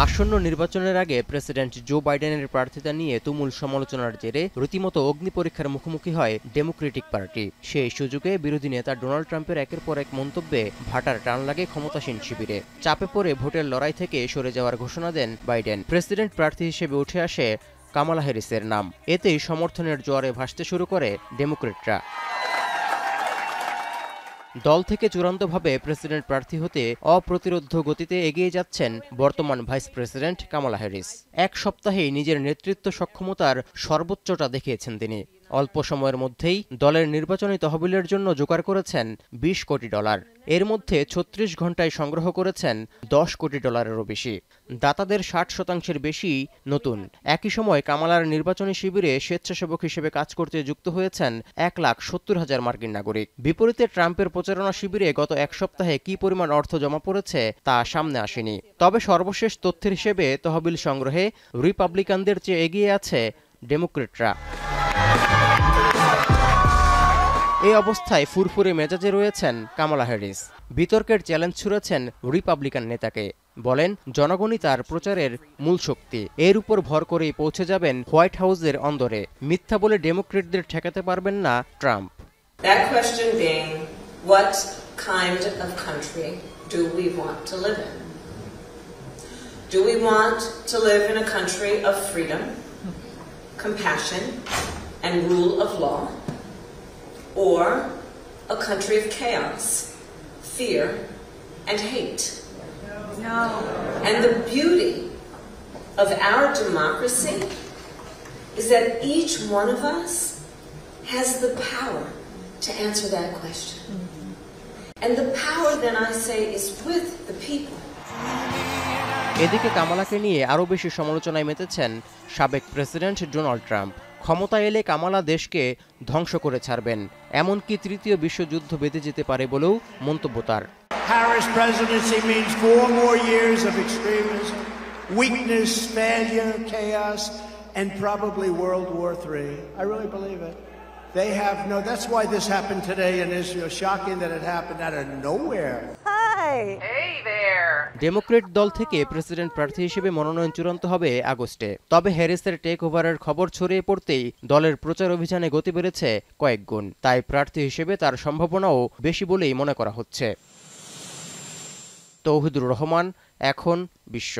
আসন্ন নির্বাচনের আগে প্রেসিডেন্ট জো বাইডেনের প্রার্থিতা নিয়ে তুমুল সমালোচনার জেরে রীতিমতো অগ্নিপরীক্ষার মুখোমুখি হয় ডেমোক্রেটিক পার্টি। সেই সুযোগে বিরোধী নেতা ডোনাল্ড ট্রাম্পের একের পর এক মন্তব্যে ভাটার টান লাগে ক্ষমতাসীন শিবিরে। চাপে পড়ে ভোটের লড়াই থেকে সরে যাওয়ার ঘোষণা দেন বাইডেন। প্রেসিডেন্ট প্রার্থী হিসেবে উঠে আসে কামালা হ্যারিসের নাম। এতেই সমর্থনের জোয়ারে ভাসতে শুরু করে ডেমোক্রেটরা। দল থেকে চূড়ান্তভাবে প্রেসিডেন্ট প্রার্থী হতে অপ্রতিরোধ্য গতিতে এগিয়ে যাচ্ছেন বর্তমান ভাইস প্রেসিডেন্ট কামালা হ্যারিস। এক সপ্তাহেই নিজের নেতৃত্ব সক্ষমতার সর্বোচ্চটা দেখিয়েছেন তিনি। অল্প সময়ের মধ্যেই দলের নির্বাচনী তহবিলের জন্য জোগাড় করেছেন $20 কোটি। এর মধ্যে 36 ঘন্টায় সংগ্রহ করেছেন $10 কোটি বেশি। দাতাদের 60% বেশি নতুন। একই সময় কামালার নির্বাচনী শিবিরে স্বেচ্ছাসেবক হিসেবে কাজ করতে যুক্ত হয়েছেন 1,70,000 মার্কিন নাগরিক। বিপরীতে ট্রাম্পের প্রচারণা শিবিরে গত এক সপ্তাহে কি পরিমাণ অর্থ জমা পড়েছে তা সামনে আসেনি। তবে সর্বশেষ তথ্যের হিসেবে তহবিল সংগ্রহে রিপাবলিকানদের চেয়ে এগিয়ে আছে ডেমোক্রেটরা। এই অবস্থায় ফুরফুরে মেজাজে রয়েছেন কামালা হ্যারিস। বিতর্কের চ্যালেঞ্জ ছুড়েছেন রিপাবলিকান নেতাকে। বলেন, জনগণই তার প্রচারের মূল শক্তি। এর উপর ভর করেই পৌঁছে যাবেন হোয়াইট হাউসের অন্দরে। মিথ্যা বলে ডেমোক্রেটদের ঠেকাতে পারবেন না Trump. That question being, what kind of country do we want to live in? Do we want to live in a country of freedom, compassion, and rule of law? Or a country of chaos, fear, and hate? No. And the beauty of our democracy is that each one of us has the power to answer that question. And the power, then I say, is with the people. এদিকে কামালাকে নিয়ে আরও বেশি সমালোচনায় মেতেছেন সাবেক president Donald Trump. ক্ষমতা এলে কামালা দেশকে ধ্বংস করে ছাড়বেন, এমনকি তৃতীয় বিশ্বযুদ্ধ বেঁধে যেতে পারে বলেও মন্তব্য তার। Harris presidency means 4 more years of extremism, weakness, failure, chaos, and probably World War III. I really believe it. They have no, that's why this happened today in Israel. Shocking that it happened out of nowhere. Hi. Hey there. Democrat দল থেকে president প্রার্থী হিসেবে মনোনয়ন চূড়ান্ত হবে আগস্টে। তবে হ্যারিসের take ওভারের খবর ছড়িয়ে পড়তেই দলের প্রচার অভিযানে গতি বেড়েছে কয়েক গুণ। তাই প্রার্থী হিসেবে তার সম্ভাবনাও বেশি বলেই মনে করা হচ্ছে। তৌহিদুর রহমান, এখন বিশ্ব।